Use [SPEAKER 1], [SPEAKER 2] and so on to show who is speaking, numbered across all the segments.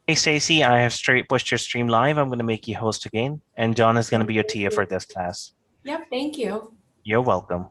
[SPEAKER 1] Hey Stacy, I have straight pushed your stream live. I'm going to make you host again, and John is going to be your TA for this class.
[SPEAKER 2] Yep, thank you.
[SPEAKER 1] You're welcome.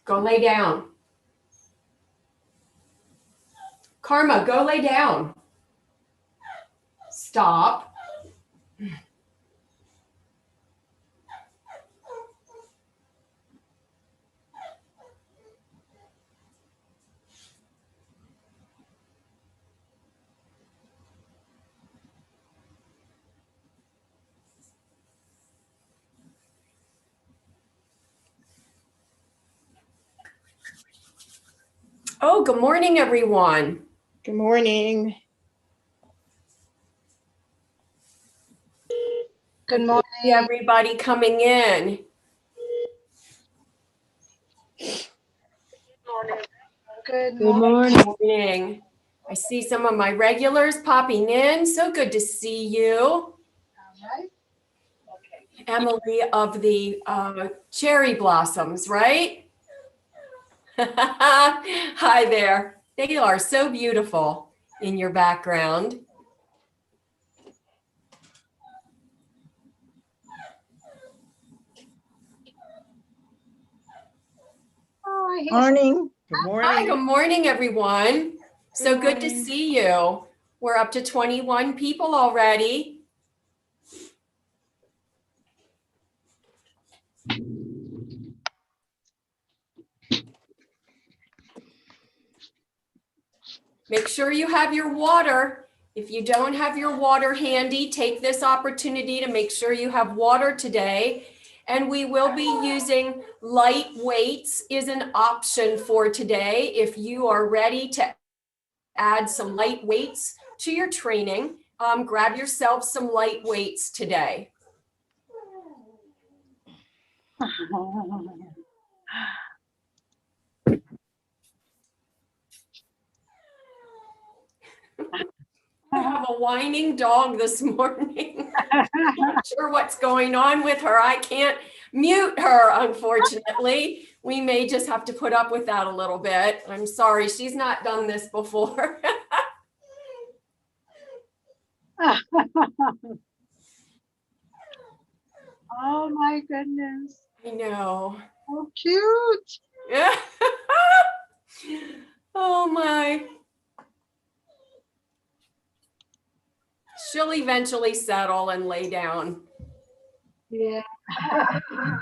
[SPEAKER 2] Go lay down. Karma, go lay down. Stop. Oh, good morning, everyone.
[SPEAKER 3] Good morning.
[SPEAKER 4] Good morning.
[SPEAKER 2] See everybody coming in.
[SPEAKER 4] Good
[SPEAKER 3] Good
[SPEAKER 4] morning.
[SPEAKER 3] morning.
[SPEAKER 2] Good morning. I see some of my regulars popping in. So good to see you.
[SPEAKER 4] All right.
[SPEAKER 2] Emily of the cherry blossoms, right? Hi there. They are so beautiful in your background.
[SPEAKER 4] Oh, I hear
[SPEAKER 3] Morning. Good
[SPEAKER 2] Hi, good
[SPEAKER 3] morning.
[SPEAKER 2] morning, everyone. So good to
[SPEAKER 4] morning.
[SPEAKER 2] see you. We're up to 21 people already. Make sure you have your water. If you don't have your water handy, take this opportunity to make sure you have water today. And we will be using light weights is an option for today. If you are ready to add some light weights to your training, grab yourself some light weights today. I have a whining dog this morning. Not sure what's going on with her. I can't mute her, unfortunately. We may just have to put up with that a little bit. I'm sorry, she's not done this before.
[SPEAKER 4] Oh my goodness.
[SPEAKER 2] I know.
[SPEAKER 4] So cute.
[SPEAKER 2] Yeah. Oh my. She'll eventually settle and lay down.
[SPEAKER 4] Yeah.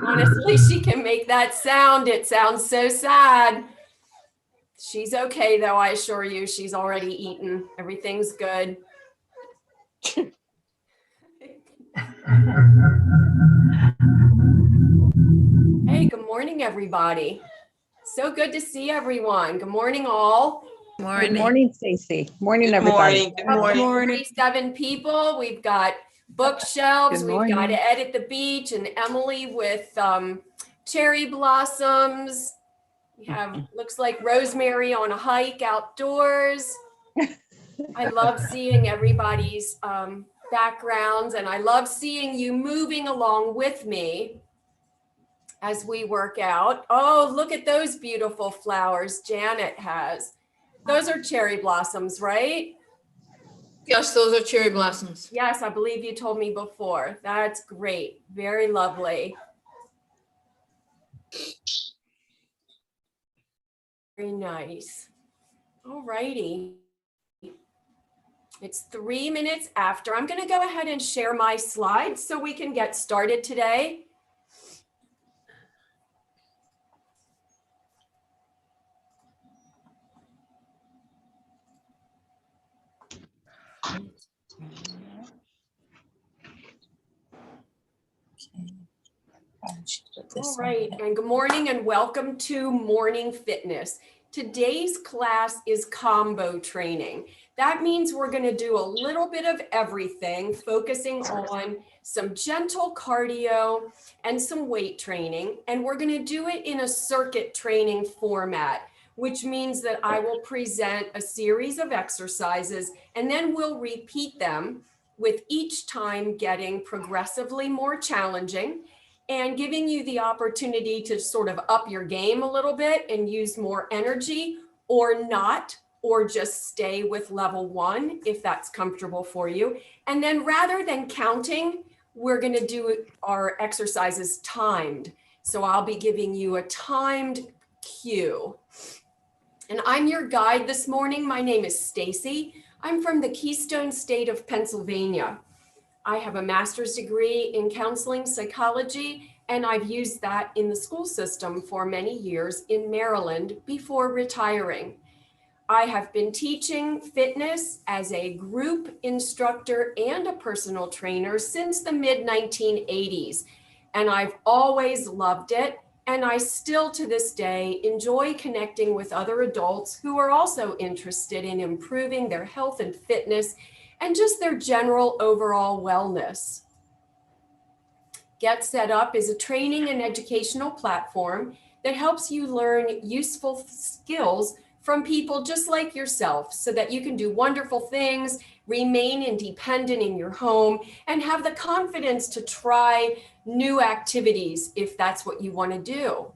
[SPEAKER 2] Honestly, she can make that sound. It sounds so sad. She's okay though, I assure you. She's already eaten. Everything's good. Hey, good morning, everybody. So good to see everyone. Good morning, all.
[SPEAKER 3] Good morning, Stacy. Morning,
[SPEAKER 5] Good
[SPEAKER 3] everybody.
[SPEAKER 5] morning. Good morning.
[SPEAKER 2] 47 people. We've got bookshelves.
[SPEAKER 3] Good
[SPEAKER 2] We've got
[SPEAKER 3] morning.
[SPEAKER 2] Ed at the beach and Emily with cherry blossoms. We have, looks like Rosemary on a hike outdoors. I love seeing everybody's backgrounds, and I love seeing you moving along with me as we work out. Oh, look at those beautiful flowers Janet has. Those are cherry blossoms, right?
[SPEAKER 5] Yes, those are cherry blossoms.
[SPEAKER 2] Yes, I believe you told me before. That's great. Very lovely. Very nice. All righty. It's 3 minutes after. I'm going to go ahead and share my slides so we can get started today. All right, and good morning and welcome to Morning Fitness. Today's class is combo training. That means we're going to do a little bit of everything, focusing on some gentle cardio and some weight training. And we're going to do it in a circuit training format, which means that I will present a series of exercises and then we'll repeat them, with each time getting progressively more challenging and giving you the opportunity to sort of up your game a little bit and use more energy or not, or just stay with level 1 if that's comfortable for you. And then rather than counting, we're going to do our exercises timed. So I'll be giving you a timed cue. And I'm your guide this morning. My name is Stacy. I'm from the Keystone State of Pennsylvania. I have a master's degree in counseling psychology, and I've used that in the school system for many years in Maryland before retiring. I have been teaching fitness as a group instructor and a personal trainer since the mid-1980s, and I've always loved it. And I still to this day enjoy connecting with other adults who are also interested in improving their health and fitness and just their general overall wellness. Get Set Up is a training and educational platform that helps you learn useful skills from people just like yourself so that you can do wonderful things, remain independent in your home, and have the confidence to try new activities if that's what you want to do.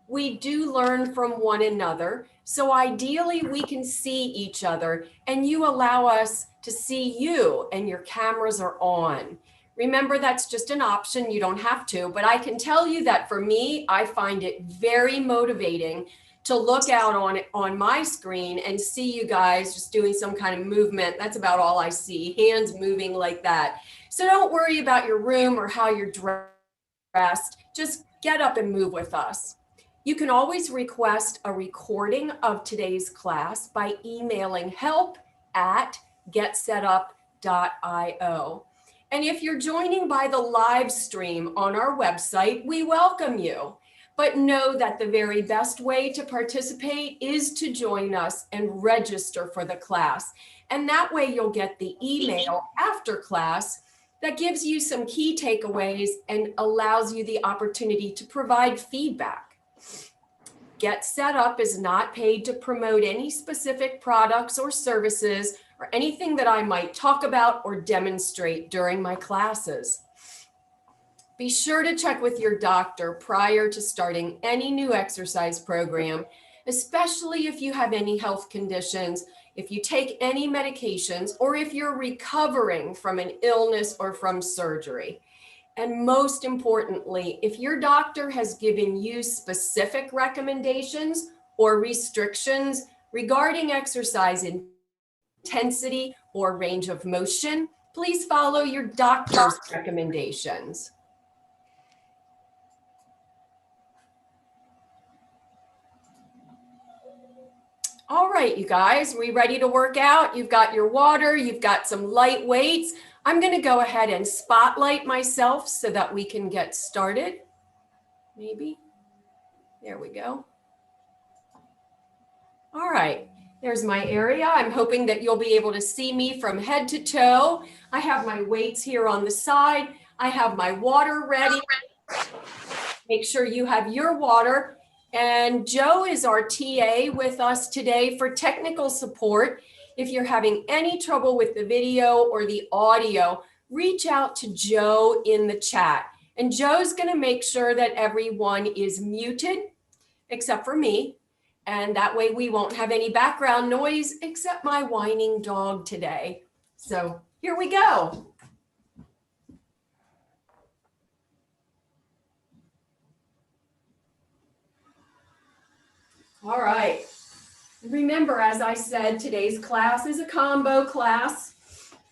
[SPEAKER 2] We do learn from one another. So ideally we can see each other and you allow us to see you and your cameras are on. Remember, that's just an option. You don't have to, but I can tell you that for me, I find it very motivating to look out on my screen and see you guys just doing some kind of movement. That's about all I see, hands moving like that. So don't worry about your room or how you're dressed. Just get up and move with us. You can always request a recording of today's class by emailing help@getsetup.io. And if you're joining by the live stream on our website, we welcome you. But know that the very best way to participate is to join us and register for the class. And that way you'll get the email after class that gives you some key takeaways and allows you the opportunity to provide feedback. Get Set Up is not paid to promote any specific products or services or anything that I might talk about or demonstrate during my classes. Be sure to check with your doctor prior to starting any new exercise program, especially if you have any health conditions, if you take any medications, or if you're recovering from an illness or from surgery. And most importantly, if your doctor has given you specific recommendations or restrictions regarding exercise intensity or range of motion, please follow your doctor's recommendations. All right, you guys, we ready to work out? You've got your water, you've got some light weights. I'm going to go ahead and spotlight myself so that we can get started. Maybe. There we go. All right, there's my area. I'm hoping that you'll be able to see me from head to toe. I have my weights here on the side. I have my water ready. Make sure you have your water. And Joe is our TA with us today for technical support. If you're having any trouble with the video or the audio, reach out to Joe in the chat. And Joe's going to make sure that everyone is muted except for me. And that way we won't have any background noise except my whining dog today. So here we go. All right. Remember, as I said, today's class is a combo class.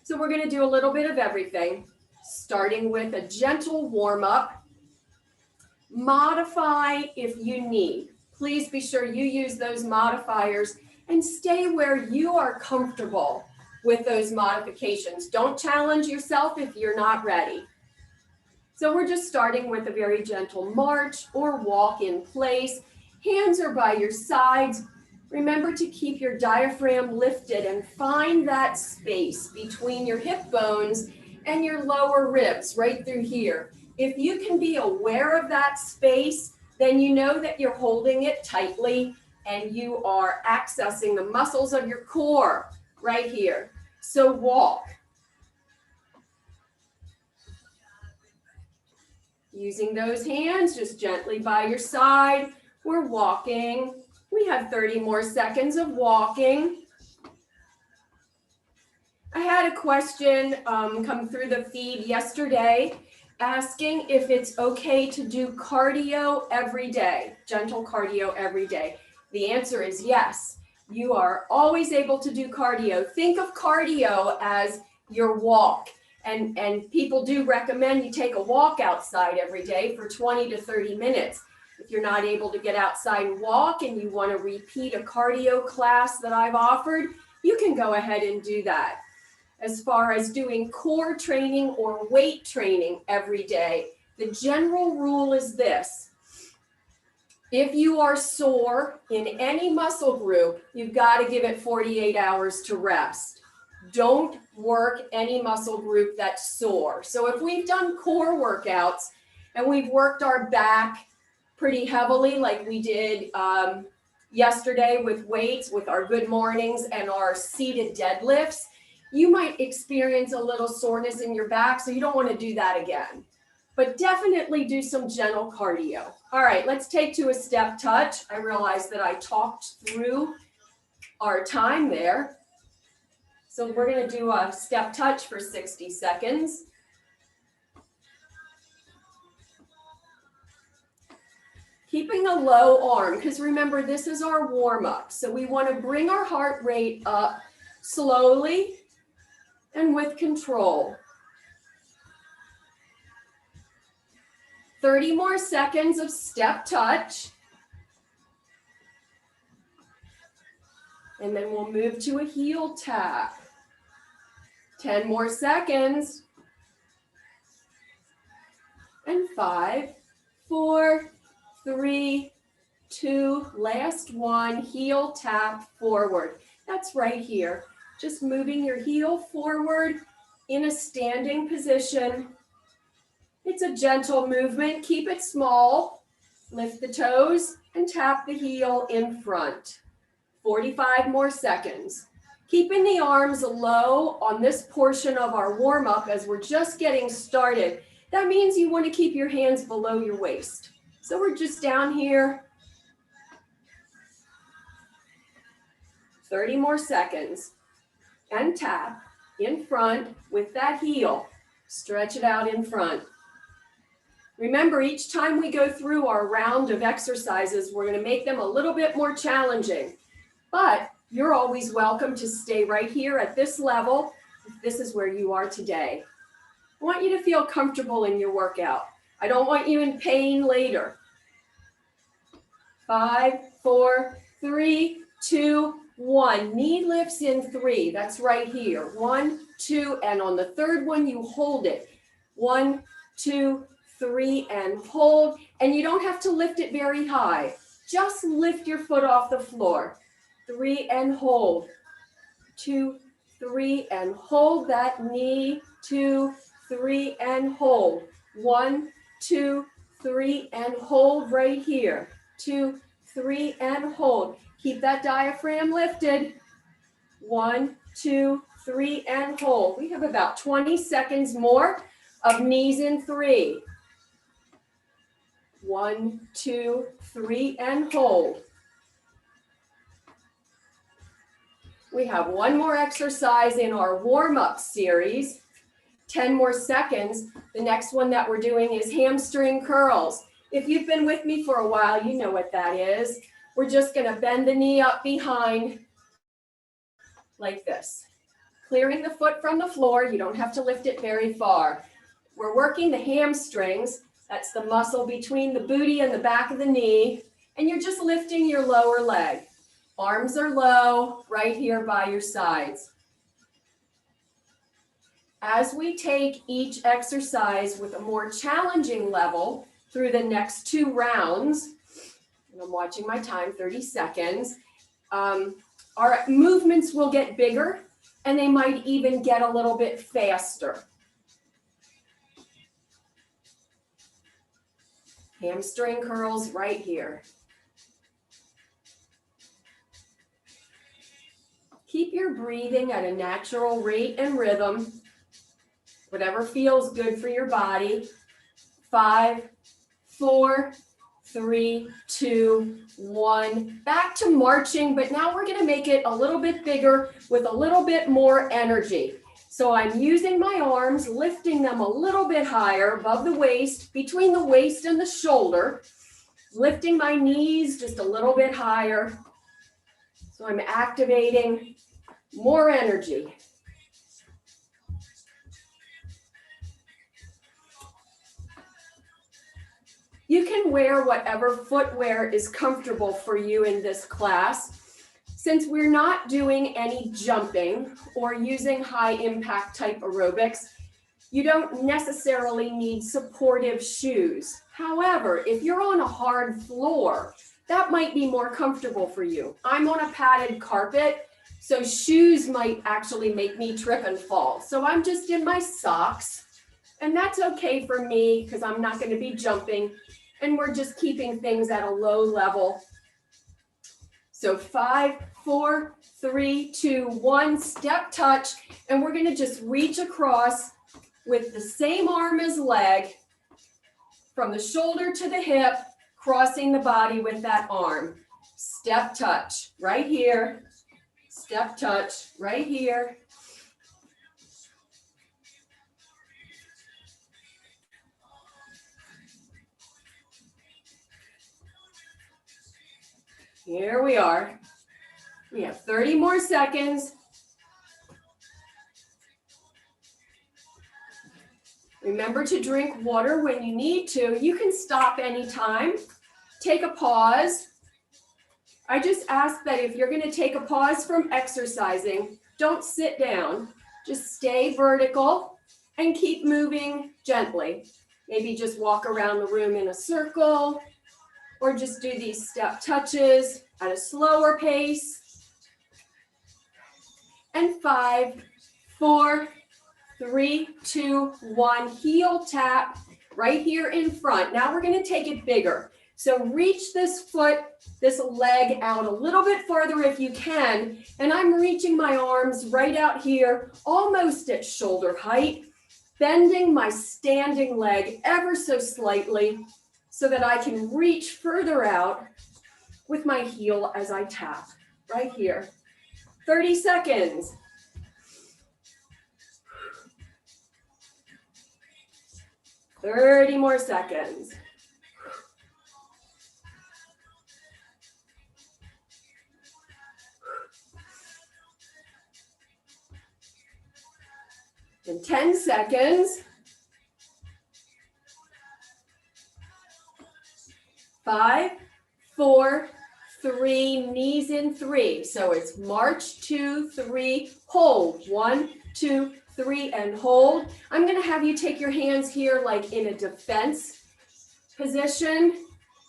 [SPEAKER 2] So we're going to do a little bit of everything, starting with a gentle warm-up. Modify if you need. Please be sure you use those modifiers and stay where you are comfortable with those modifications. Don't challenge yourself if you're not ready. So we're just starting with a very gentle march or walk in place. Hands are by your sides. Remember to keep your diaphragm lifted and find that space between your hip bones and your lower ribs right through here. If you can be aware of that space, then you know that you're holding it tightly and you are accessing the muscles of your core right here. So walk. Using those hands just gently by your side, we're walking. We have 30 more seconds of walking. I had a question come through the feed yesterday asking if it's okay to do cardio every day, gentle cardio every day. The answer is yes. You are always able to do cardio. Think of cardio as your walk. And people do recommend you take a walk outside every day for 20 to 30 minutes. If you're not able to get outside and walk and you want to repeat a cardio class that I've offered, you can go ahead and do that. As far as doing core training or weight training every day, the general rule is this. If you are sore in any muscle group, you've got to give it 48 hours to rest. Don't work any muscle group that's sore. So if we've done core workouts and we've worked our back pretty heavily like we did yesterday with weights, with our good mornings and our seated deadlifts, you might experience a little soreness in your back, so you don't want to do that again. But definitely do some gentle cardio. All right, let's take to a step touch. I realized that I talked through our time there. So we're going to do a step touch for 60 seconds. Keeping a low arm, because remember, this is our warm-up. So we want to bring our heart rate up slowly and with control. 30 more seconds of step touch. And then we'll move to a heel tap. 10 more seconds. And 5, 4, 3, 2, last one, heel tap forward. That's right here. Just moving your heel forward in a standing position. It's a gentle movement. Keep it small. Lift the toes and tap the heel in front. 45 more seconds. Keeping the arms low on this portion of our warm-up as we're just getting started. That means you want to keep your hands below your waist. So we're just down here. 30 more seconds. And tap in front with that heel. Stretch it out in front. Remember, each time we go through our round of exercises, we're going to make them a little bit more challenging. But you're always welcome to stay right here at this level if this is where you are today. I want you to feel comfortable in your workout. I don't want you in pain later. 5, 4, 3, 2, 1. Knee lifts in 3. That's right here. 1, 2, and on the third one, you hold it. 1, 2, 3, and hold. And you don't have to lift it very high. Just lift your foot off the floor. 3 and hold. 2, 3 and hold that knee. 2, 3 and hold. 1, 2, 3 and hold right here. 2, 3 and hold. Keep that diaphragm lifted. 1, 2, 3 and hold. We have about 20 seconds more of knees in 3. 1, 2, 3 and hold. We have one more exercise in our warm-up series. 10 more seconds. The next one that we're doing is hamstring curls. If you've been with me for a while, you know what that is. We're just gonna bend the knee up behind like this. Clearing the foot from the floor, you don't have to lift it very far. We're working the hamstrings. That's the muscle between the booty and the back of the knee. And you're just lifting your lower leg. Arms are low, right here by your sides. As we take each exercise with a more challenging level through the next 2 rounds, and I'm watching my time, 30 seconds, our movements will get bigger and they might even get a little bit faster. Hamstring curls right here. Keep your breathing at a natural rate and rhythm, whatever feels good for your body. 5, 4, 3, 2, 1. Back to marching, but now we're gonna make it a little bit bigger with a little bit more energy. So I'm using my arms, lifting them a little bit higher above the waist, between the waist and the shoulder, lifting my knees just a little bit higher. So I'm activating more energy. You can wear whatever footwear is comfortable for you in this class. Since we're not doing any jumping or using high impact type aerobics, you don't necessarily need supportive shoes. However, if you're on a hard floor, that might be more comfortable for you. I'm on a padded carpet, so shoes might actually make me trip and fall. So I'm just in my socks, and that's okay for me because I'm not going to be jumping, and we're just keeping things at a low level. So 5, 4, 3, 2, 1, step touch, and we're going to just reach across with the same arm as leg from the shoulder to the hip, crossing the body with that arm. Step touch right here. Step touch right here. Here we are. We have 30 more seconds. Remember to drink water when you need to. You can stop anytime. Take a pause. I just ask that if you're going to take a pause from exercising, don't sit down. Just stay vertical and keep moving gently. Maybe just walk around the room in a circle, or just do these step touches at a slower pace. And 5, 4, 3, 2, 1, heel tap right here in front. Now we're going to take it bigger. So reach this foot, this leg out a little bit further if you can. And I'm reaching my arms right out here, almost at shoulder height, bending my standing leg ever so slightly so that I can reach further out with my heel as I tap right here. 30 seconds. Thirty more seconds. In 10 seconds. 5, 4, 3, knees in 3. So it's march, 2, 3, hold. 1, 2, 3, and hold. I'm going to have you take your hands here like in a defense position.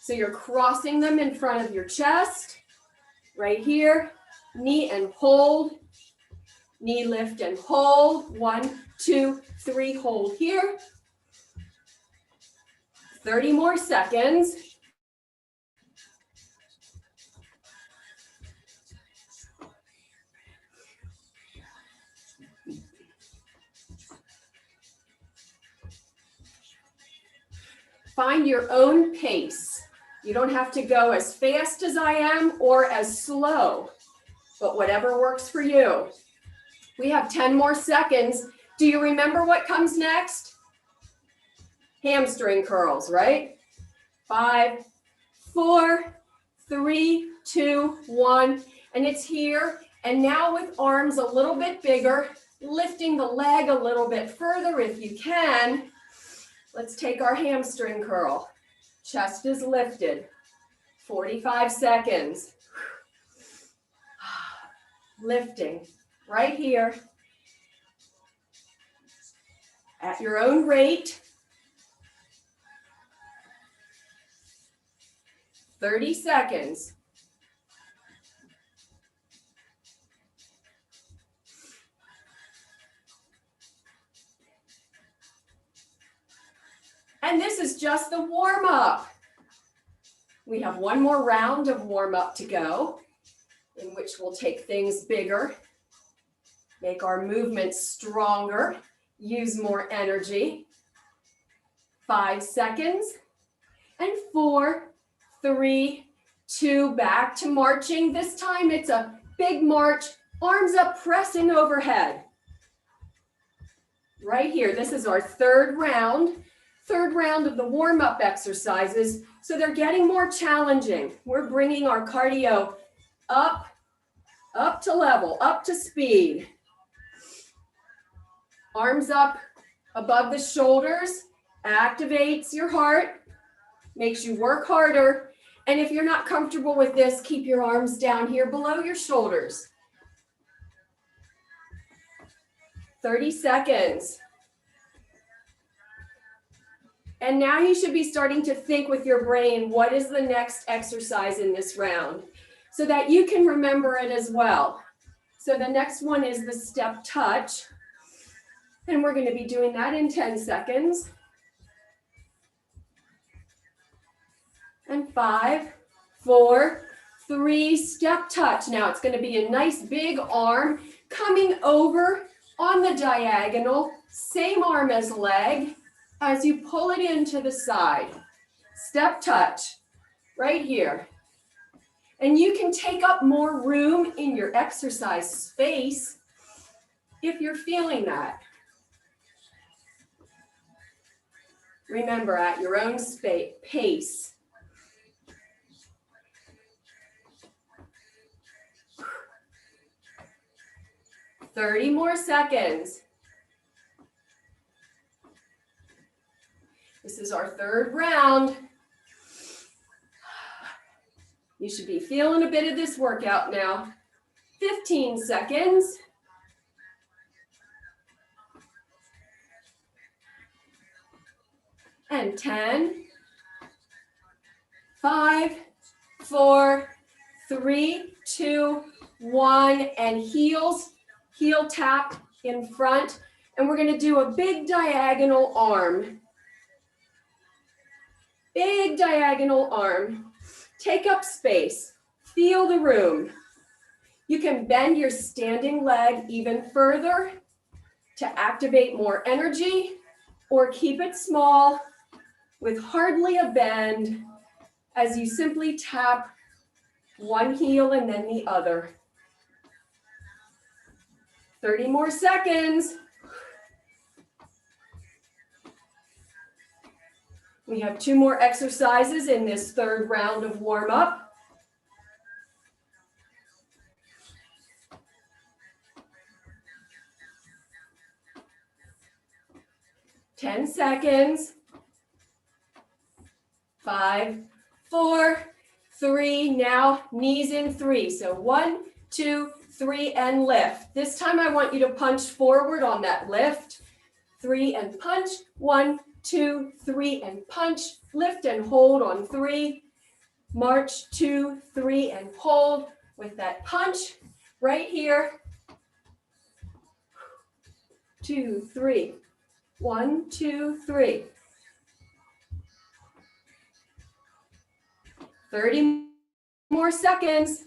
[SPEAKER 2] So you're crossing them in front of your chest. Right here. Knee and hold. Knee lift and hold. 1, 2, 3, hold here. 30 more seconds. Find your own pace. You don't have to go as fast as I am or as slow, but whatever works for you. We have 10 more seconds. Do you remember what comes next? Hamstring curls, right? 5, 4, 3, 2, 1. And it's here. And now with arms a little bit bigger, lifting the leg a little bit further if you can. Let's take our hamstring curl. Chest is lifted. 45 seconds. Lifting right here. At your own rate. 30 seconds. And this is just the warm up. We have one more round of warm up to go, in which we'll take things bigger, make our movements stronger, use more energy. 5 seconds, and 4, 3, 2, back to marching. This time it's a big march, arms up, pressing overhead. Right here, this is our third round of the warm-up exercises. So they're getting more challenging. We're bringing our cardio up to level, up to speed. Arms up above the shoulders, activates your heart, makes you work harder. And if you're not comfortable with this, keep your arms down here below your shoulders. 30 seconds. And now you should be starting to think with your brain, what is the next exercise in this round? So that you can remember it as well. So the next one is the step touch. And we're going to be doing that in 10 seconds. And 5, 4, 3, step touch. Now it's going to be a nice big arm coming over on the diagonal, same arm as leg, as you pull it into the side. Step touch, right here. And you can take up more room in your exercise space if you're feeling that. Remember, at your own pace. Thirty more seconds. This is our third round. You should be feeling a bit of this workout now. 15 seconds. And 10, 5, 4, 3, 2, 1, and heels, heel tap in front. And we're going to do a big diagonal arm. Big diagonal arm. Take up space. Feel the room. You can bend your standing leg even further to activate more energy, or keep it small with hardly a bend as you simply tap one heel and then the other. 30 more seconds. We have 2 more exercises in this third round of warm-up. Ten seconds. 5, 4, 3. Now knees in 3. So 1, 2, 3, and lift. This time I want you to punch forward on that lift. 3 and punch. 1, 2, 3, and punch. Lift and hold on 3. March, 2, 3, and hold with that punch right here. 2, 3. 1, 2, 3. 30 more seconds.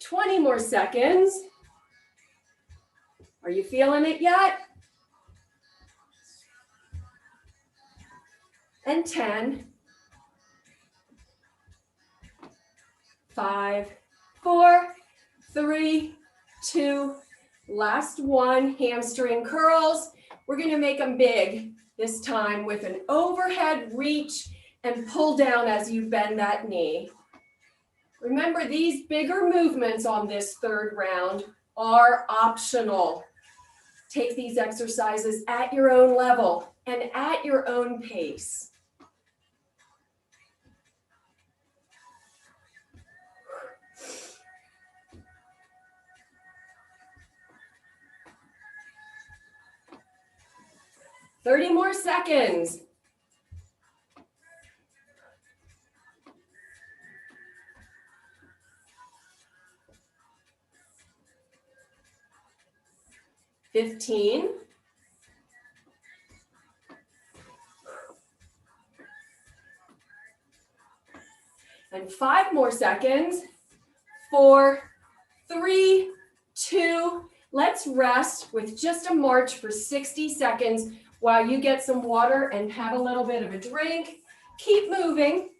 [SPEAKER 2] Twenty more seconds. Are you feeling it yet? And 10, 5, 4, 3, 2, Last one, hamstring curls. We're gonna make them big this time with an overhead reach and pull down as you bend that knee. Remember, these bigger movements on this third round are optional. Take these exercises at your own level and at your own pace. Thirty more seconds. $15. And 5 more seconds. 4, 3, 2. Let's rest with just a march for 60 seconds while you get some water and have a little bit of a drink. Keep moving.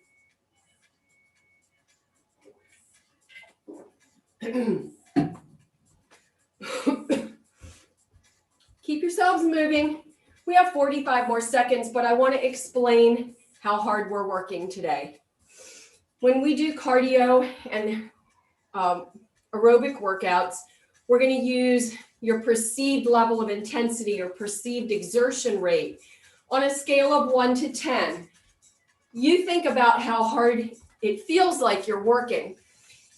[SPEAKER 2] Keep yourselves moving. We have 45 more seconds, but I want to explain how hard we're working today. When we do cardio and aerobic workouts, we're going to use your perceived level of intensity or perceived exertion rate on a scale of 1 to 10. You think about how hard it feels like you're working.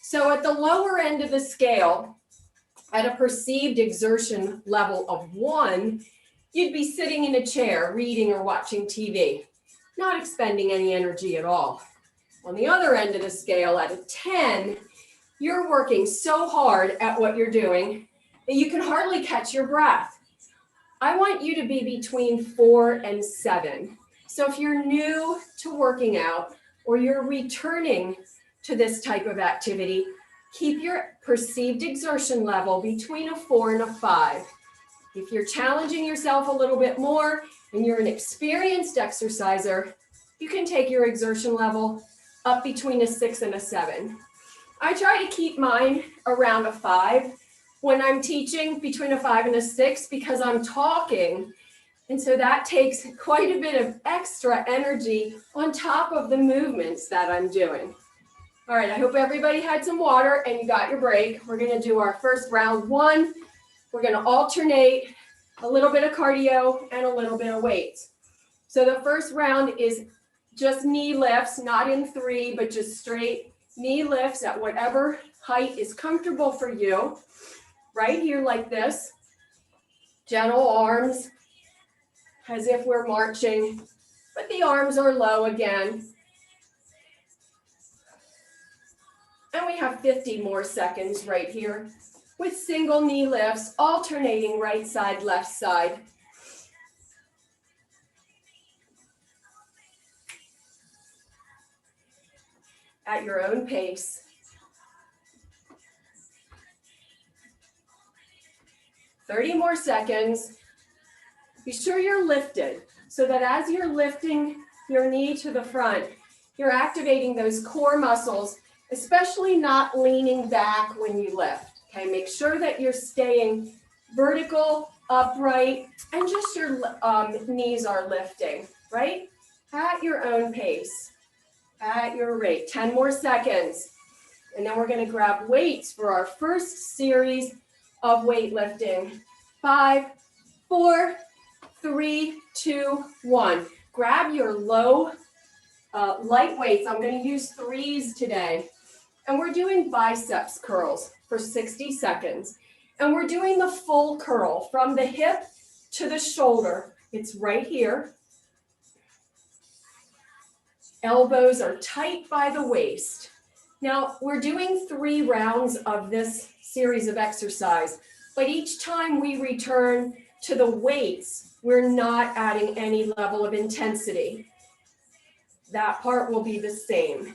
[SPEAKER 2] So at the lower end of the scale, at a perceived exertion level of 1, you'd be sitting in a chair, reading or watching TV, not expending any energy at all. On the other end of the scale, at a 10, you're working so hard at what you're doing that you can hardly catch your breath. I want you to be between 4 and 7. So if you're new to working out or you're returning to this type of activity, keep your perceived exertion level between a 4 and a 5. If you're challenging yourself a little bit more and you're an experienced exerciser, you can take your exertion level up between a 6 and a 7. I try to keep mine around a 5 when I'm teaching, between a 5 and a 6, because I'm talking. And so that takes quite a bit of extra energy on top of the movements that I'm doing. All right, I hope everybody had some water and you got your break. We're gonna do our first round 1. We're gonna alternate a little bit of cardio and a little bit of weights. So the first round is just knee lifts, not in 3, but just straight knee lifts at whatever height is comfortable for you. Right here like this. Gentle arms, as if we're marching, but the arms are low again. And we have 50 more seconds right here with single knee lifts, alternating right side, left side. At your own pace. 30 more seconds. Be sure you're lifted so that as you're lifting your knee to the front, you're activating those core muscles, especially not leaning back when you lift. Okay, make sure that you're staying vertical, upright, and just your knees are lifting, right? At your own pace, at your rate. 10 more seconds. And then we're going to grab weights for our first series of weightlifting. 5, 4, 3, 2, 1. Grab your low, light weights. I'm going to use 3s today. And we're doing biceps curls for 60 seconds. And we're doing the full curl from the hip to the shoulder. It's right here. Elbows are tight by the waist. Now, we're doing 3 rounds of this series of exercise, but each time we return to the weights, we're not adding any level of intensity. That part will be the same.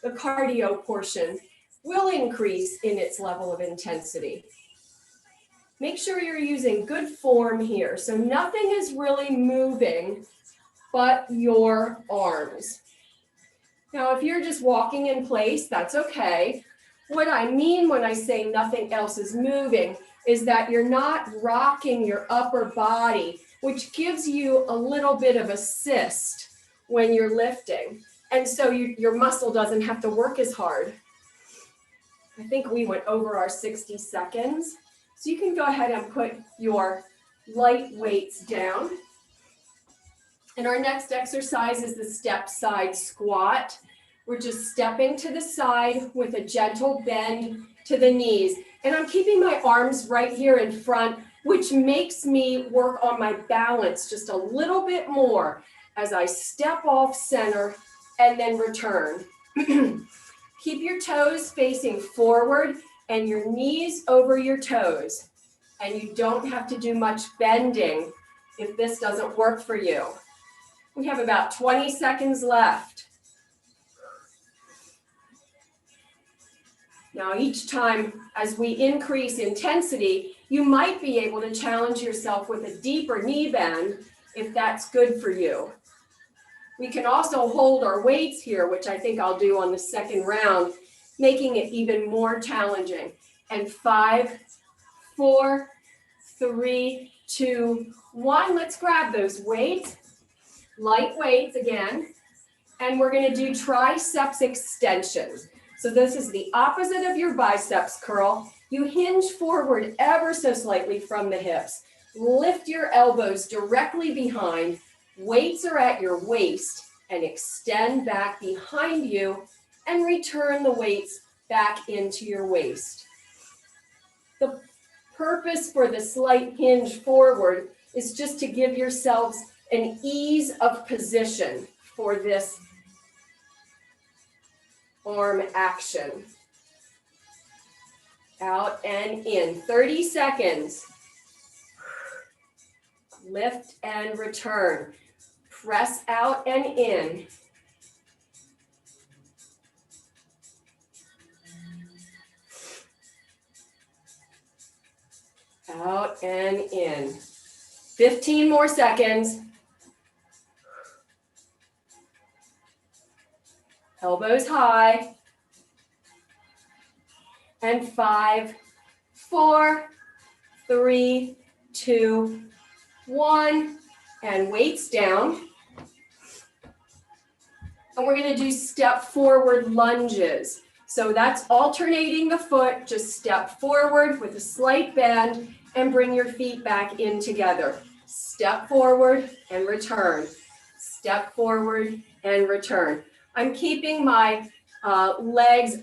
[SPEAKER 2] The cardio portion will increase in its level of intensity. Make sure you're using good form here. So nothing is really moving but your arms. Now, if you're just walking in place, that's okay. What I mean when I say nothing else is moving is that you're not rocking your upper body, which gives you a little bit of assist when you're lifting. And so your muscle doesn't have to work as hard. I think we went over our 60 seconds. So you can go ahead and put your light weights down. And our next exercise is the step side squat. We're just stepping to the side with a gentle bend to the knees. And I'm keeping my arms right here in front, which makes me work on my balance just a little bit more as I step off center and then return. Keep your toes facing forward and your knees over your toes. And you don't have to do much bending if this doesn't work for you. We have about 20 seconds left. Now, each time as we increase intensity, you might be able to challenge yourself with a deeper knee bend if that's good for you. We can also hold our weights here, which I think I'll do on the second round, making it even more challenging. And 5, 4, 3, 2, 1. Let's grab those weights, light weights again. And we're going to do triceps extensions. So this is the opposite of your biceps curl. You hinge forward ever so slightly from the hips. Lift your elbows directly behind. Weights are at your waist and extend back behind you and return the weights back into your waist. The purpose for the slight hinge forward is just to give yourselves an ease of position for this arm action. Out and in. 30 seconds. Lift and return. Press out and in. Out and in. 15 more seconds. Elbows high. And 5, 4, 3, 2, 1. And weights down. And we're going to do step forward lunges. So that's alternating the foot. Just step forward with a slight bend and bring your feet back in together. Step forward and return. Step forward and return. I'm keeping my legs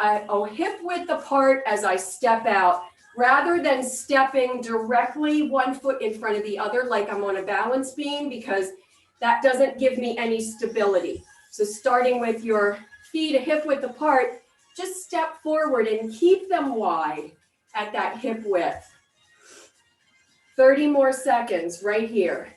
[SPEAKER 2] hip width apart as I step out, rather than stepping directly one foot in front of the other like I'm on a balance beam, because that doesn't give me any stability. So starting with your feet a hip width apart, just step forward and keep them wide at that hip width. 30 more seconds right here.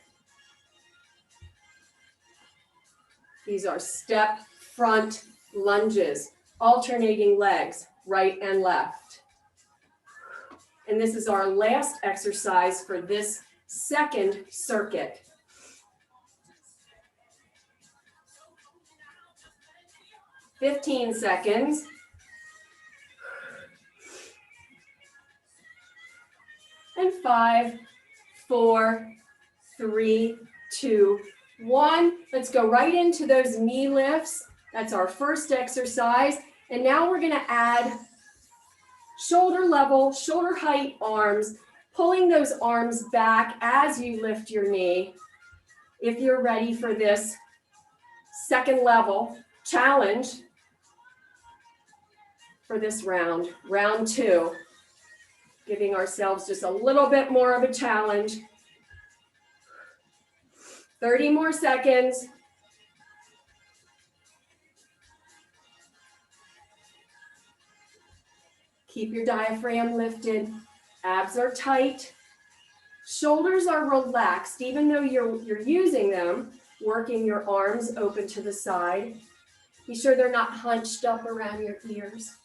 [SPEAKER 2] These are step front lunges, alternating legs, right and left. And this is our last exercise for this second circuit. "15 seconds. And 5, 4, 3, 2, 1. Let's go right into those knee lifts. That's our first exercise. And now we're going to add shoulder level, shoulder height arms, pulling those arms back as you lift your knee. If you're ready for this second level challenge for this round, round 2, giving ourselves just a little bit more of a challenge. 30 more seconds. Keep your diaphragm lifted. Abs are tight. Shoulders are relaxed, even though you're using them, working your arms open to the side. Be sure they're not hunched up around your ears.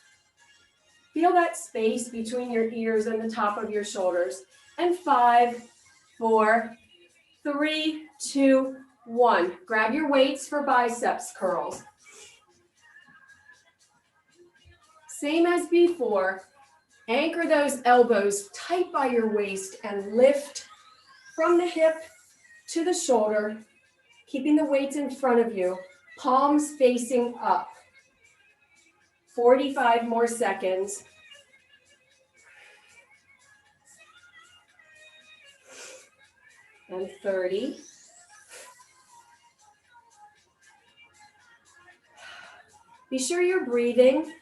[SPEAKER 2] Feel that space between your ears and the top of your shoulders. And 5, 4, 3, 2, 1. Grab your weights for biceps curls. Same as before. Anchor those elbows tight by your waist and lift from the hip to the shoulder, keeping the weights in front of you, palms facing up. 45 more seconds. And 30. Be sure you're breathing,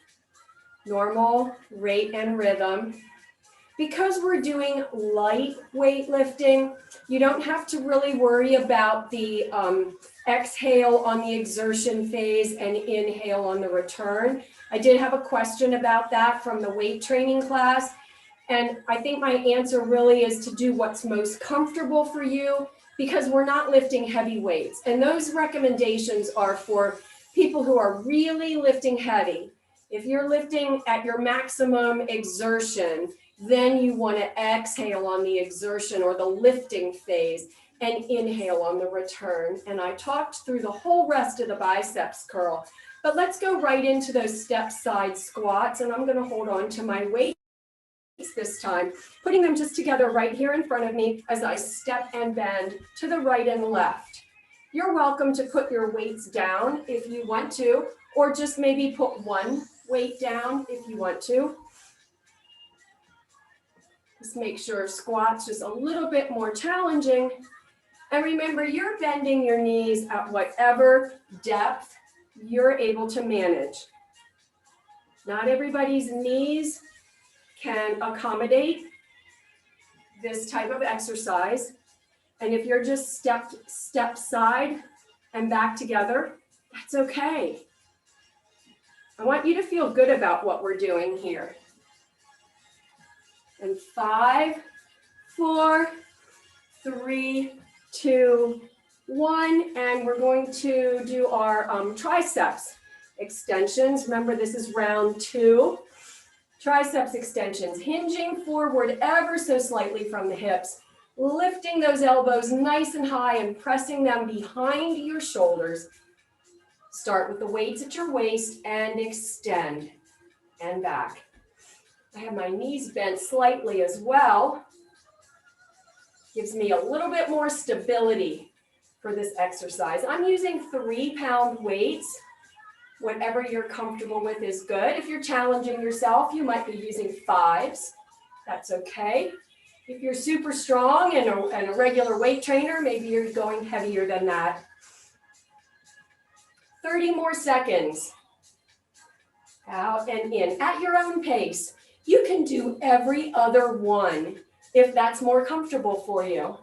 [SPEAKER 2] normal rate and rhythm. Because we're doing light weightlifting, you don't have to really worry about the exhale on the exertion phase and inhale on the return. I did have a question about that from the weight training class. And I think my answer really is to do what's most comfortable for you, because we're not lifting heavy weights. And those recommendations are for people who are really lifting heavy. If you're lifting at your maximum exertion, then you want to exhale on the exertion or the lifting phase and inhale on the return. And I talked through the whole rest of the biceps curl, but let's go right into those step side squats. And I'm going to hold on to my weights this time, putting them just together right here in front of me as I step and bend to the right and left. You're welcome to put your weights down if you want to, or just maybe put one weight down if you want to. Just make sure squats just a little bit more challenging. And remember, you're bending your knees at whatever depth you're able to manage. Not everybody's knees can accommodate this type of exercise. And if you're just step side and back together, that's okay. I want you to feel good about what we're doing here. And 5, 4, 3, 2, 1. And we're going to do our triceps extensions. Remember, this is round 2. Triceps extensions, hinging forward ever so slightly from the hips, lifting those elbows nice and high and pressing them behind your shoulders. Start with the weights at your waist and extend and back. I have my knees bent slightly as well. Gives me a little bit more stability for this exercise. I'm using 3-pound weights. Whatever you're comfortable with is good. If you're challenging yourself, you might be using 5s. That's okay. If you're super strong and a regular weight trainer, maybe you're going heavier than that. 30 more seconds. Out and in at your own pace. You can do every other one if that's more comfortable for you.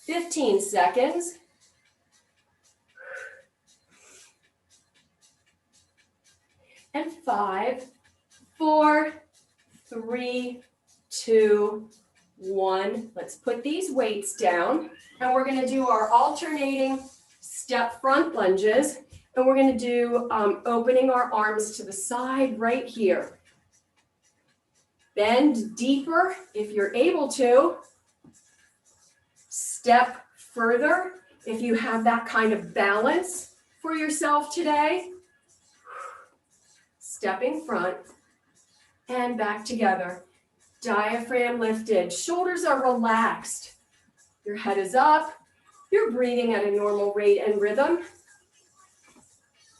[SPEAKER 2] 15 seconds. And 5, 4, 3, 2, 1. Let's put these weights down. And we're going to do our alternating step front lunges. And we're going to do opening our arms to the side right here. Bend deeper if you're able to. Step further if you have that kind of balance for yourself today. Stepping front and back together. Diaphragm lifted. Shoulders are relaxed. Your head is up. You're breathing at a normal rate and rhythm.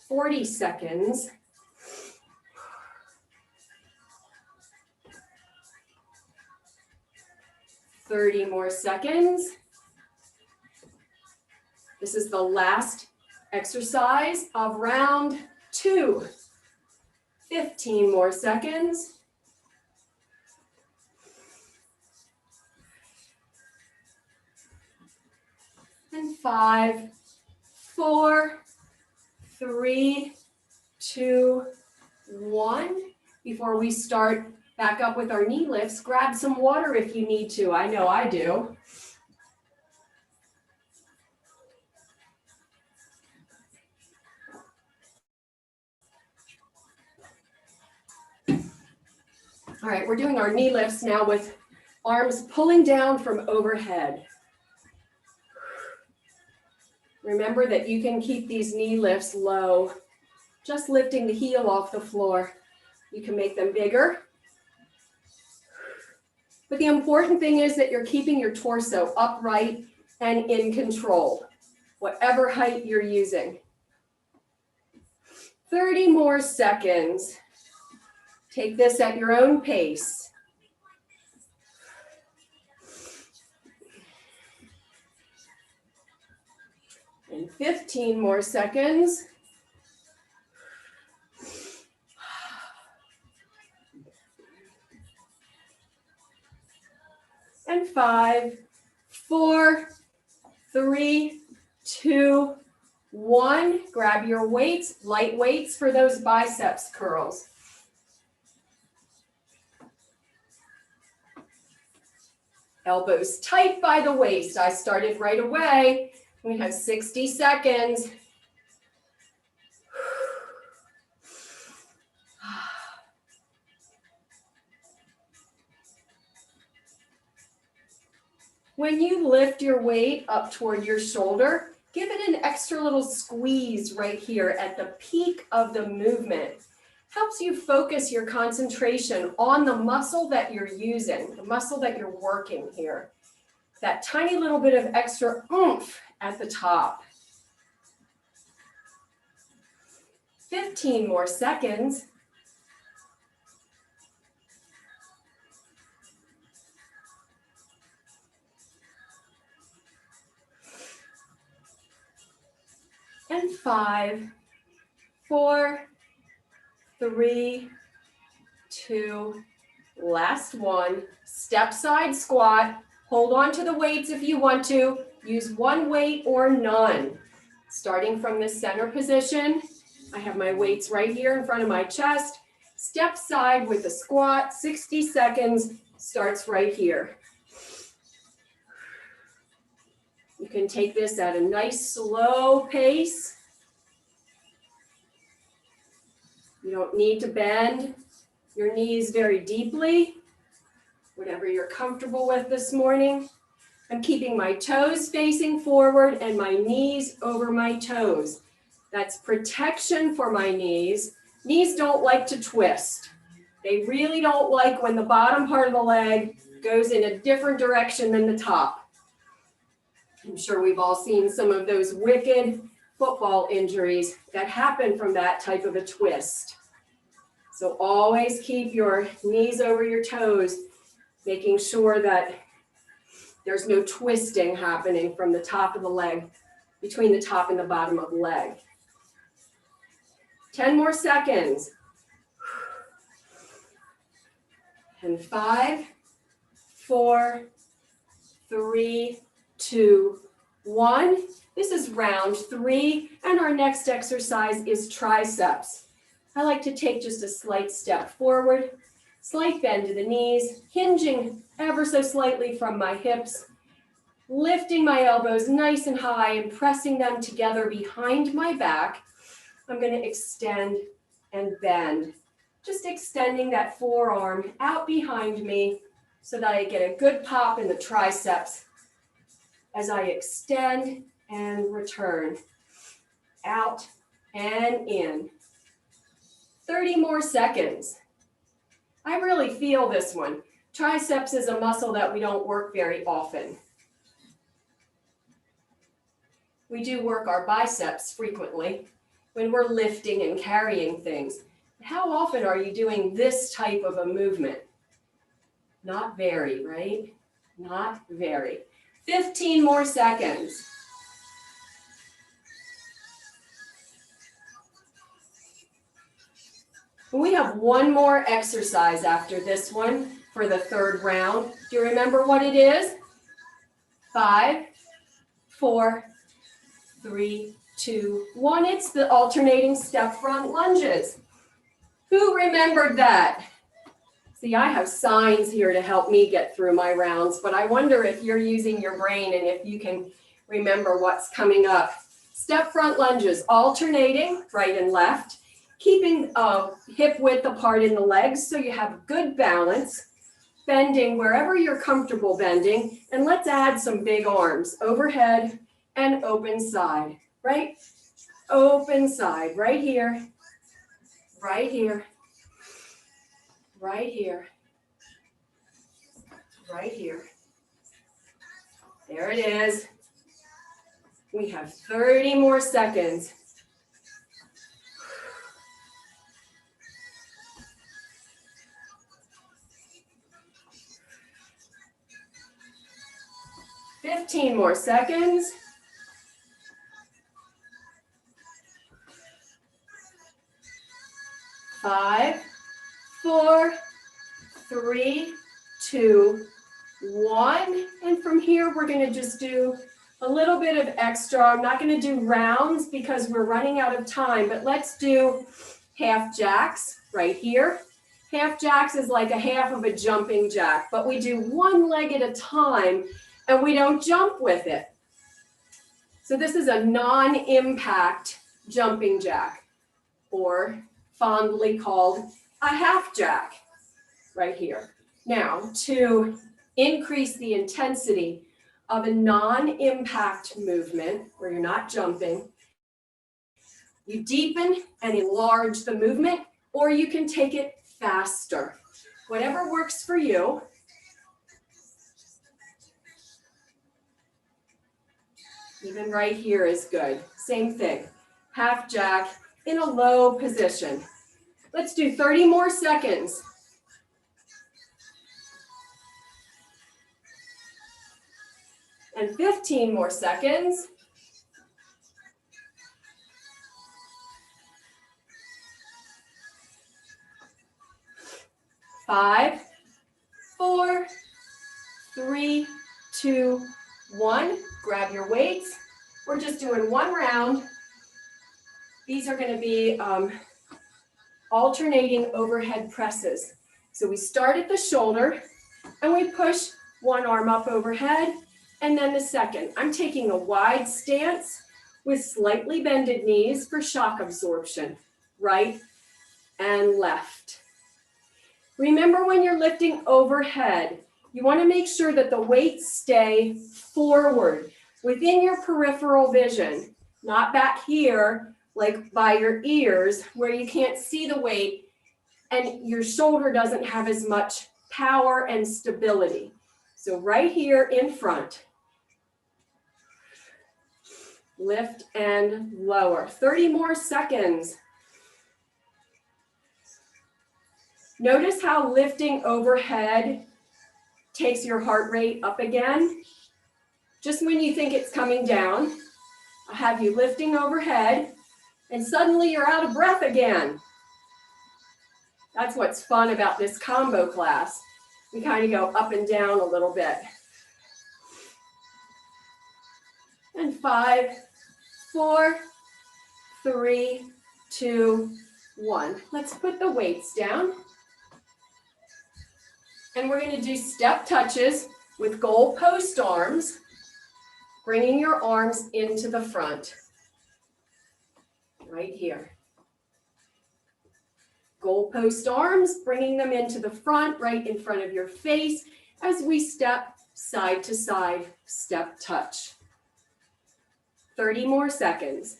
[SPEAKER 2] 40 seconds. Thirty more seconds. This is the last exercise of round 2. 15 more seconds. And 5, 4, 3, 2, 1. Before we start back up with our knee lifts, grab some water if you need to. I know I do. All right, we're doing our knee lifts now with arms pulling down from overhead. Remember that you can keep these knee lifts low just lifting the heel off the floor. You can make them bigger. But the important thing is that you're keeping your torso upright and in control, whatever height you're using. 30 more seconds. Take this at your own pace. And 15 more seconds. And 5, 4, 3, 2, 1. Grab your weights, light weights for those biceps curls. Elbows tight by the waist. I started right away. We have 60 seconds. When you lift your weight up toward your shoulder, give it an extra little squeeze right here at the peak of the movement. Helps you focus your concentration on the muscle that you're using, the muscle that you're working here. That tiny little bit of extra oomph at the top. 15 more seconds. And 5, 4, 3, 2, last one. Step side squat. Hold on to the weights if you want to. Use one weight or none. Starting from the center position, I have my weights right here in front of my chest. Step side with the squat, 60 seconds, starts right here. You can take this at a nice slow pace. You don't need to bend your knees very deeply, whatever you're comfortable with this morning. I'm keeping my toes facing forward and my knees over my toes. That's protection for my knees. Knees don't like to twist. They really don't like when the bottom part of the leg goes in a different direction than the top. I'm sure we've all seen some of those wicked football injuries that happen from that type of a twist. So always keep your knees over your toes, making sure that there's no twisting happening from the top of the leg, between the top and the bottom of the leg. 10 more seconds. And 5, 4, 3, 2, 1. This is round 3, and our next exercise is triceps. I like to take just a slight step forward, slight bend to the knees, hinging ever so slightly from my hips, lifting my elbows nice and high and pressing them together behind my back. I'm going to extend and bend, just extending that forearm out behind me so that I get a good pop in the triceps as I extend and return, out and in. 30 more seconds. I really feel this one. Triceps is a muscle that we don't work very often. We do work our biceps frequently when we're lifting and carrying things. How often are you doing this type of a movement? Not very, right? Not very. 15 more seconds. We have one more exercise after this one for the third round. Do you remember what it is? 5, 4, 3, 2, 1. It's the alternating step front lunges. Who remembered that? See, I have signs here to help me get through my rounds, but I wonder if you're using your brain and if you can remember what's coming up. Step front lunges, alternating right and left, keeping hip width apart in the legs so you have good balance, bending wherever you're comfortable bending, and let's add some big arms, overhead and open side, right? Open side, right here. Right here. Right here. Right here. There it is. We have 30 more seconds. Fifteen more seconds. 5, 4, 3, 2, 1. And from here, we're going to just do a little bit of extra. I'm not going to do rounds because we're running out of time, but let's do half jacks right here. Half jacks is like a half of a jumping jack, but we do one leg at a time and we don't jump with it. So this is a non-impact jumping jack, or fondly called a half jack right here. Now, to increase the intensity of a non-impact movement where you're not jumping, you deepen and enlarge the movement, or you can take it faster. Whatever works for you. Even right here is good. Same thing. Half jack in a low position. Let's do 30 more seconds. And 15 more seconds. Five, 4, 3, 2, 1. Grab your weights. We're just doing one round. These are going to be alternating overhead presses. So we start at the shoulder and we push one arm up overhead and then the second. I'm taking a wide stance with slightly bended knees for shock absorption, right and left. Remember, when you're lifting overhead, you want to make sure that the weights stay forward within your peripheral vision, not back here, like by your ears, where you can't see the weight and your shoulder doesn't have as much power and stability. So right here in front. Lift and lower. 30 more seconds. Notice how lifting overhead takes your heart rate up again. Just when you think it's coming down, I'll have you lifting overhead and suddenly you're out of breath again. That's what's fun about this combo class. We kind of go up and down a little bit. And 5, 4, 3, 2, 1. Let's put the weights down. And we're going to do step touches with goal post arms, bringing your arms into the front, right here. Goal post arms, bringing them into the front, right in front of your face, as we step side to side, step touch. 30 more seconds.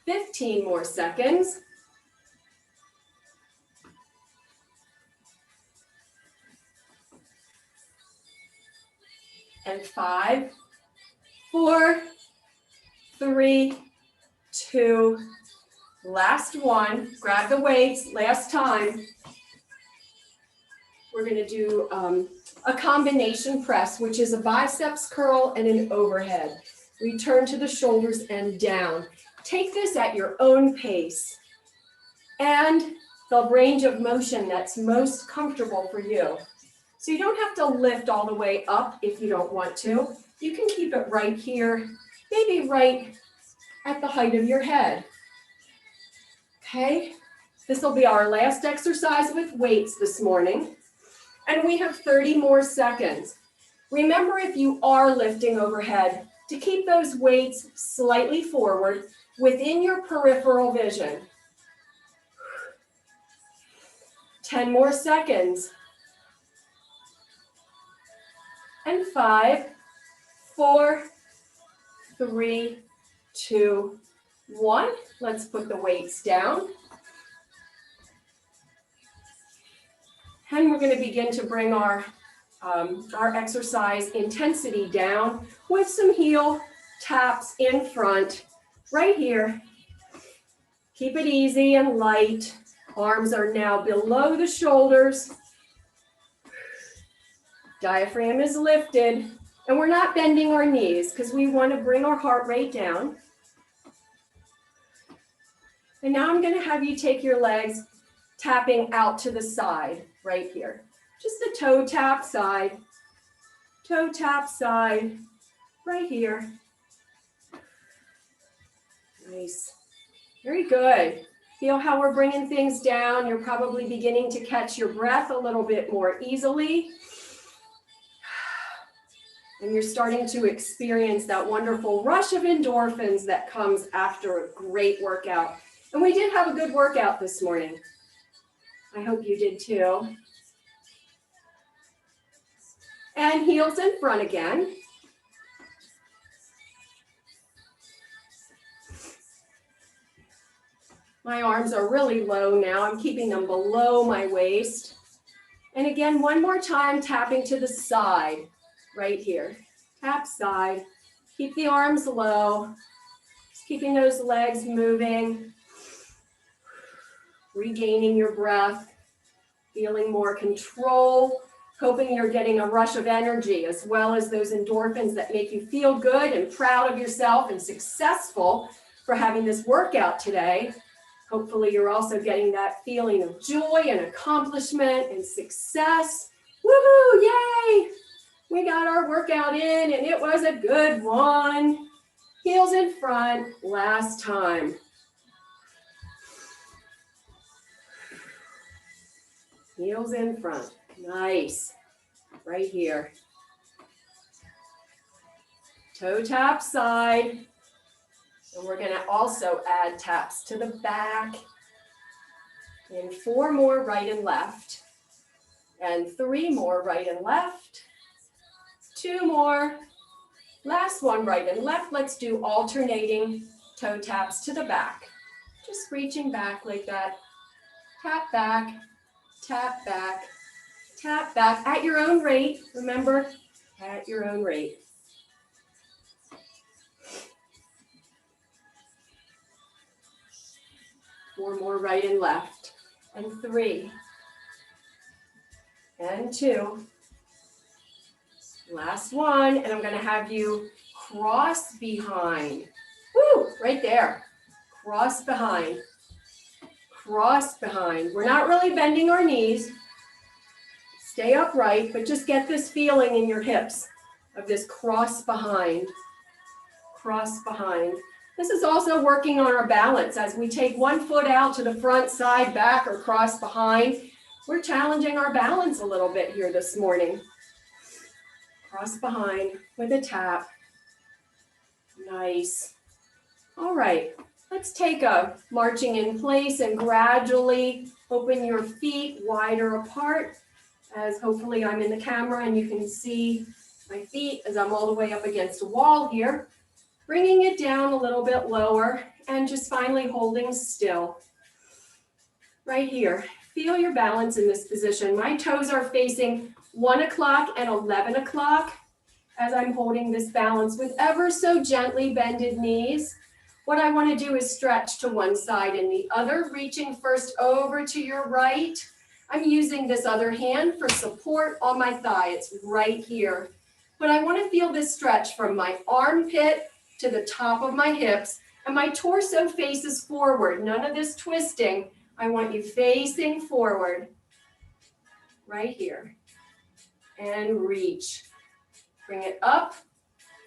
[SPEAKER 2] Fifteen more seconds. And 5, 4, 3, 2, last one. Grab the weights, last time. We're going to do a combination press, which is a biceps curl and an overhead. Return to the shoulders and down. Take this at your own pace and the range of motion that's most comfortable for you. So you don't have to lift all the way up if you don't want to. You can keep it right here, maybe right at the height of your head. Okay, this will be our last exercise with weights this morning. And we have 30 more seconds. Remember, if you are lifting overhead, to keep those weights slightly forward within your peripheral vision. 10 more seconds. and 5, 4, 3, 2, 1. Let's put the weights down. And we're going to begin to bring our exercise intensity down with some heel taps in front, right here. Keep it easy and light. Arms are now below the shoulders. Diaphragm is lifted, and we're not bending our knees because we want to bring our heart rate down. And now I'm going to have you take your legs tapping out to the side, right here. Just a toe tap side, right here. Nice. Very good. Feel how we're bringing things down. You're probably beginning to catch your breath a little bit more easily. And you're starting to experience that wonderful rush of endorphins that comes after a great workout. And we did have a good workout this morning. I hope you did too. And heels in front again. My arms are really low now. I'm keeping them below my waist. And again, one more time, tapping to the side, right here. Tap side. Keep the arms low. Just keeping those legs moving. Regaining your breath. Feeling more control. Hoping you're getting a rush of energy as well as those endorphins that make you feel good and proud of yourself and successful for having this workout today. Hopefully you're also getting that feeling of joy and accomplishment and success. Woohoo, yay! We got our workout in and it was a good one. Heels in front, last time. Heels in front, nice. Right here. Toe tap side. And we're going to also add taps to the back. And 4 more right and left. And 3 more right and left. 2 more. Last one right and left. Let's do alternating toe taps to the back. Just reaching back like that. Tap back, tap back, tap back at your own rate. Remember, at your own rate. Four more right and left, and 3, and 2. Last one, and I'm going to have you cross behind. Woo, right there. Cross behind. Cross behind. We're not really bending our knees. Stay upright, but just get this feeling in your hips of this cross behind. Cross behind. This is also working on our balance. As we take one foot out to the front, side, back, or cross behind, we're challenging our balance a little bit here this morning. Cross behind with a tap. Nice. All right, let's take a marching in place and gradually open your feet wider apart, as hopefully I'm in the camera and you can see my feet as I'm all the way up against a wall here. Bringing it down a little bit lower and just finally holding still. Right here, feel your balance in this position. My toes are facing 1 o'clock and 11 o'clock as I'm holding this balance with ever so gently bended knees. What I want to do is stretch to one side and the other, reaching first over to your right. I'm using this other hand for support on my thigh. It's right here. But I want to feel this stretch from my armpit to the top of my hips, and my torso faces forward. None of this twisting. I want you facing forward, right here, and reach. Bring it up,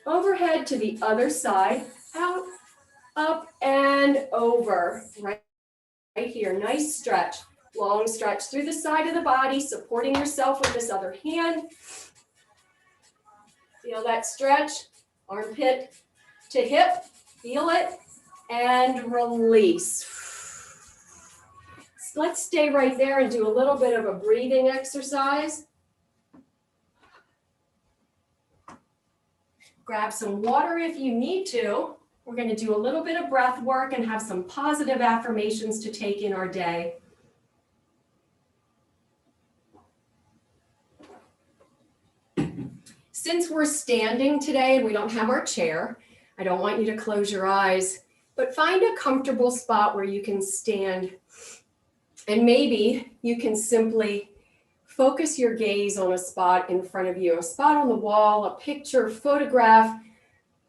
[SPEAKER 2] overhead to the other side, out, up, and over, right here. Nice stretch, long stretch through the side of the body, supporting yourself with this other hand. Feel that stretch, armpit to hip, feel it, and release. So let's stay right there and do a little bit of a breathing exercise. Grab some water if you need to. We're going to do a little bit of breath work and have some positive affirmations to take in our day. Since we're standing today and we don't have our chair, I don't want you to close your eyes, but find a comfortable spot where you can stand. And maybe you can simply focus your gaze on a spot in front of you, a spot on the wall, a picture, photograph,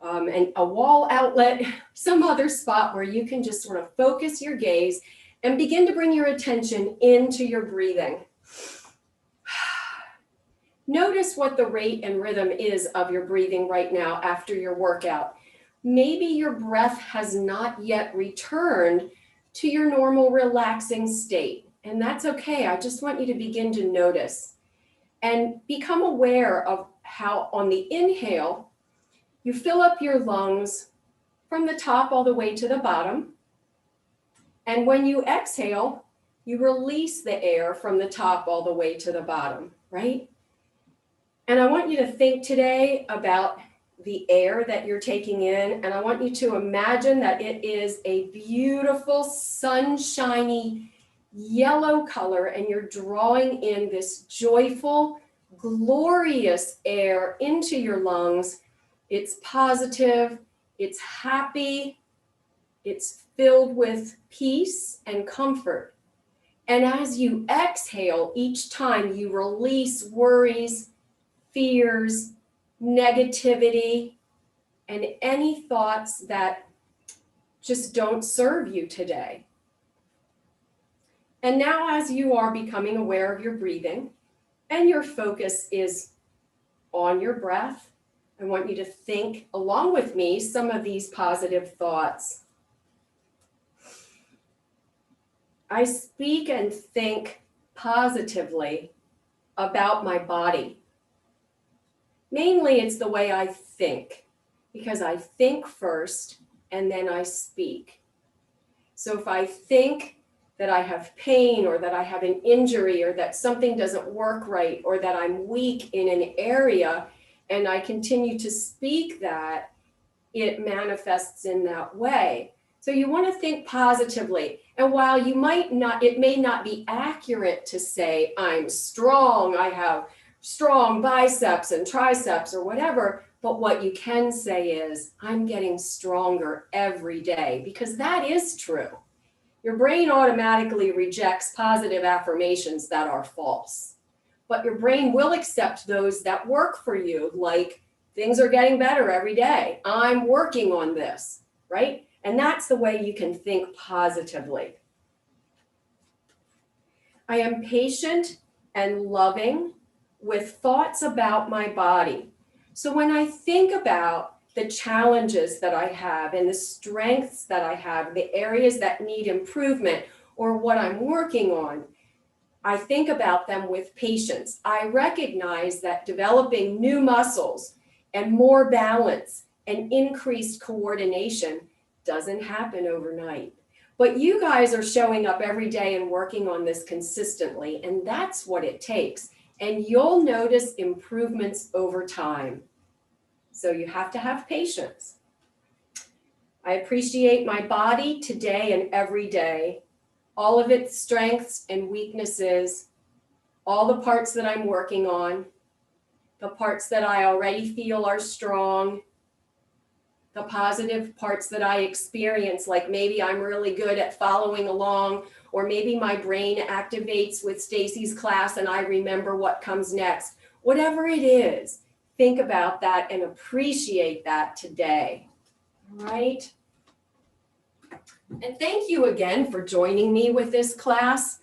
[SPEAKER 2] and a wall outlet, some other spot where you can just sort of focus your gaze and begin to bring your attention into your breathing. Notice what the rate and rhythm is of your breathing right now after your workout. Maybe your breath has not yet returned to your normal relaxing state, and that's okay. I just want you to begin to notice and become aware of how on the inhale, you fill up your lungs from the top all the way to the bottom. And when you exhale, you release the air from the top all the way to the bottom, right? And I want you to think today about the air that you're taking in. And I want you to imagine that it is a beautiful, sunshiny, yellow color. And you're drawing in this joyful, glorious air into your lungs. It's positive, it's happy, it's filled with peace and comfort. And as you exhale, each time you release worries, fears, negativity, and any thoughts that just don't serve you today. And now as you are becoming aware of your breathing and your focus is on your breath, I want you to think along with me some of these positive thoughts. I speak and think positively about my body. Mainly it's the way I think, because I think first and then I speak. So if I think that I have pain or that I have an injury or that something doesn't work right or that I'm weak in an area, and I continue to speak that, it manifests in that way. So you want to think positively. And while you might not, it may not be accurate to say, I'm strong, I have strong biceps and triceps or whatever, but what you can say is, I'm getting stronger every day, because that is true. Your brain automatically rejects positive affirmations that are false. But your brain will accept those that work for you, like things are getting better every day. I'm working on this, right? And that's the way you can think positively. I am patient and loving with thoughts about my body. So when I think about the challenges that I have and the strengths that I have, the areas that need improvement or what I'm working on, I think about them with patience. I recognize that developing new muscles and more balance and increased coordination doesn't happen overnight. But you guys are showing up every day and working on this consistently, and that's what it takes. And you'll notice improvements over time. So you have to have patience. I appreciate my body today and every day, all of its strengths and weaknesses, all the parts that I'm working on, the parts that I already feel are strong, the positive parts that I experience, like maybe I'm really good at following along, or maybe my brain activates with Stacy's class and I remember what comes next. Whatever it is, think about that and appreciate that today, all right? And thank you again for joining me with this class.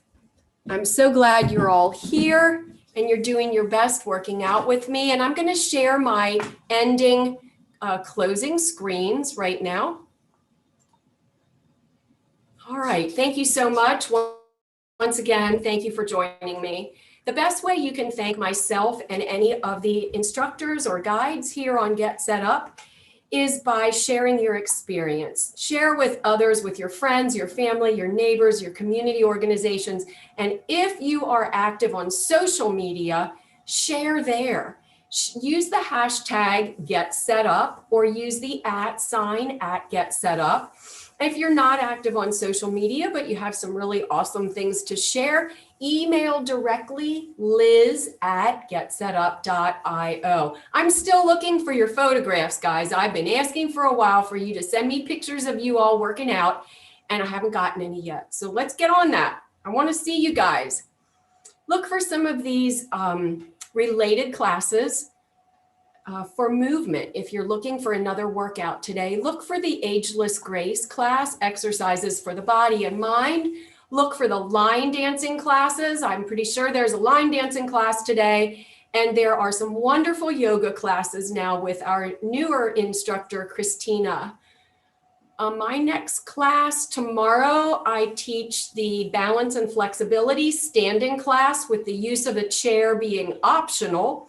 [SPEAKER 2] I'm so glad you're all here and you're doing your best working out with me. And I'm going to share my ending closing screens right now. All right, thank you so much. Once again, thank you for joining me. The best way you can thank myself and any of the instructors or guides here on Get Set Up is by sharing your experience. Share with others, with your friends, your family, your neighbors, your community organizations. And if you are active on social media, share there. use the hashtag #GetSetUp or use the @ @GetSetUp. If you're not active on social media, but you have some really awesome things to share, email directly liz@getsetup.io. I'm still looking for your photographs, guys. I've been asking for a while for you to send me pictures of you all working out, and I haven't gotten any yet. So let's get on that. I want to see you guys. Look for some of these related classes for movement. If you're looking for another workout today, look for the Ageless Grace class, exercises for the body and mind. Look for the line dancing classes. I'm pretty sure there's a line dancing class today. And there are some wonderful yoga classes now with our newer instructor, Christina. My next class tomorrow, I teach the balance and flexibility standing class with the use of a chair being optional.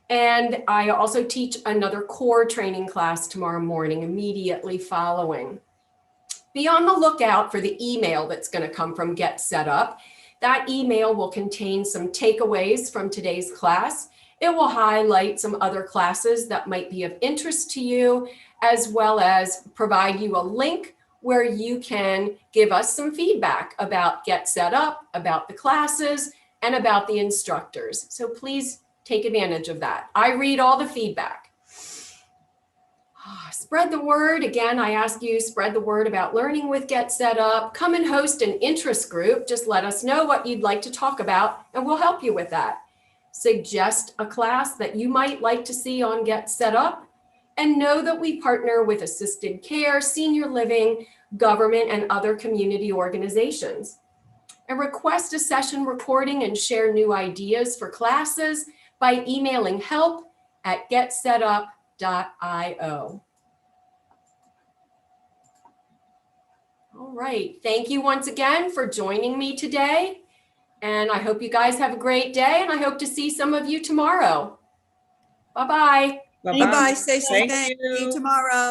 [SPEAKER 2] And I also teach another core training class tomorrow morning, immediately following. Be on the lookout for the email that's going to come from Get Set Up. That email will contain some takeaways from today's class. It will highlight some other classes that might be of interest to you, as well as provide you a link where you can give us some feedback about Get Set Up, about the classes, and about the instructors. So please take advantage of that. I read all the feedback. Spread the word. Again, I ask you, spread the word about learning with Get Set Up. Come and host an interest group. Just let us know what you'd like to talk about, and we'll help you with that. Suggest a class that you might like to see on Get Set Up, and know that we partner with assisted care, senior living, government, and other community organizations. And request a session recording and share new ideas for classes by emailing help@getsetup.io. All right, thank you once again for joining me today. And I hope you guys have a great day, and I hope to see some of you tomorrow. Bye-bye.
[SPEAKER 3] Bye-bye.
[SPEAKER 6] Bye, Stacy.
[SPEAKER 3] Thank
[SPEAKER 6] Thank
[SPEAKER 3] you.
[SPEAKER 6] you. Tomorrow.